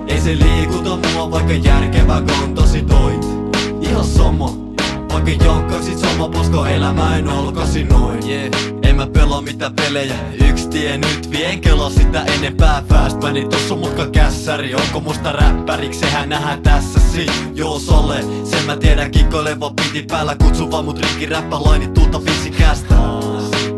Ei se liikuta mua, vaikka järkevä kontosi toit. Ihan sama, vaikka jonkkasit sama posko elämä en olkasi noin. En mä pelaa mitään pelejä, yks tie nyt vie, en kelaa sitä enempää fast mani. Tossa mutka kässäri, onko musta räppäriks, sehän nähdään tässä si. Jos ole, sen mä tiedän, kikkoileva piti päällä, kutsu vaan mut rikki räppälaini tulta fiisikästä.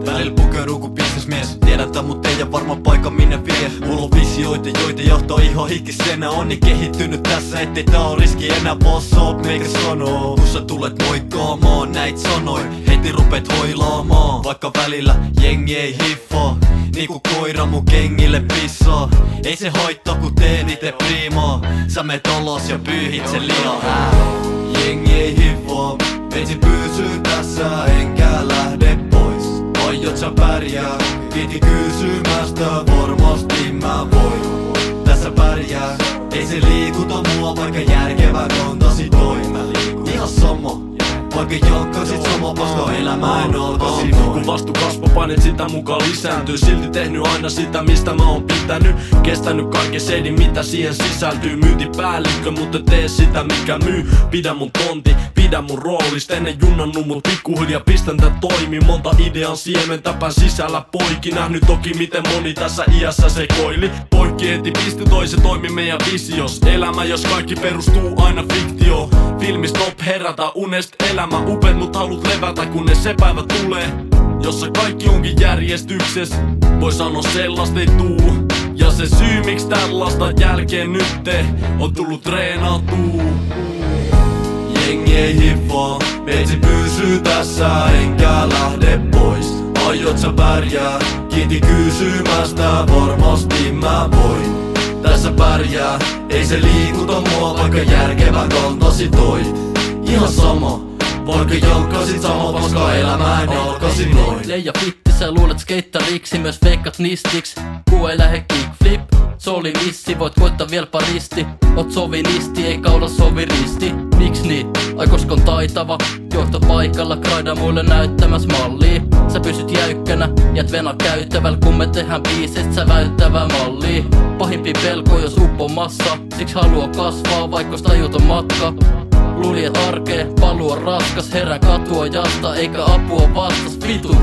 Välillä pukeuduu ku bisnesmies, tiedän tää mut ei varmaan paikka minne vie. Mulla on visioita, joita johtoo ihan hikkisenä. On niin kehittynyt tässä, ettei tää oo riski enää. Boss up, meikä sanoo, kun sä tulet moikkaamaan, näit sanoin, heti rupet hoilaamaan. Vaikka välillä jengi ei hiffaa, niinku koira mun kengille pissaa. Ei se haittaa kun teen ite priimaa, sä meet alas ja pyyhit sen liian. Jengi ei hiffaa, meitsi pysyy tässä enkä lähde pois. Aiot sä pärjää, kiiti kysymästä, varmasti mä voin. Tässä pärjää, ei se liikuta mua, vaikka järkevä kontasi toin. Ihan sama, vaikka jonkkasit sama, koska elämä en olkasi noin. Kun vastu kasvo, painet sitä mukaan lisääntyy. Silti tehnyt aina sitä, mistä mä oon pitänyt. Kestänyt kaiken seidin, mitä siihen sisältyy. Myyntipäällikkö, mutta tee sitä, mikä myy. Pidä mun tonti, pidä mun roolista. Ennen junnannut mut pikkuhiljaa pistän tän toimi. Monta idean siementäpän sisällä poiki. Nähnyt toki miten moni tässä iässä sekoili. Poikki heti pisti toi, se toimi meidän visios. Elämä jos kaikki perustuu aina fiktio. Filmi stop, herätä unest elämä upet, mut haluut levätä kunnes se päivä tulee, jossa kaikki onkin järjestyksessä. Voi sanoa sellaista ei tuu, ja se syy miksi tällaista jälkeen nytte on tullut treenatuu. Jengi ei hiffaa, meitsi pysyy tässä enkä lähde pois. Aiot sä pärjää, kiiti kysymästä, varmasti mä voin. Tässä pärjää, ei se liikuta mua, vaikka järkevä kontasi toit. Ihan sama, vaikka jonkkasit sama, koska elämä en olkasi noin. Leija fitti, sä luulet skeittariksi, myös veikkat nistiksi. Ku ei lähe kickflip, soli missi, voit koittaa vielä paristi. Oot sovinisti, eikä olla soviristi. Miks niin? Ai koskon taitava, johtopaikalla graida muille näyttämäs mallia. Sä pysyt jäykkänä, jät vena käytävällä, kun me tehdään biiseistä sä väyttävää mallia. Pahimpi pelko jos uppomassa, siksi haluaa kasvaa, vaikka tajuton matka. Luuli et arkee, paluu on raskas, herän katua jasta, eikä apua vastas vitun.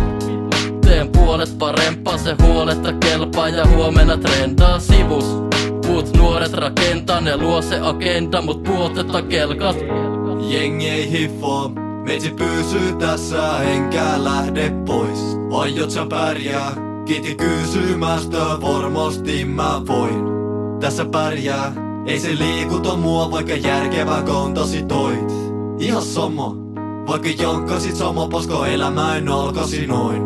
Teen puolet parempaa, se huoletta kelpaa ja huomenna trendaa sivus. Muut nuoret rakentaa, ne luo se agenda, mut puotetta kelkat. Jengi ei hiffaa, meitsi pysyy tässä enkä lähde pois. Aiot sä pärjää, kiiti kysymästä, varmasti mä voin. Tässä pärjää, ei se liikuta mua, vaikka järkevä kontasi toit. Ihan sama, vaikka jonkkasit sama, koska elämä en olkasi noin.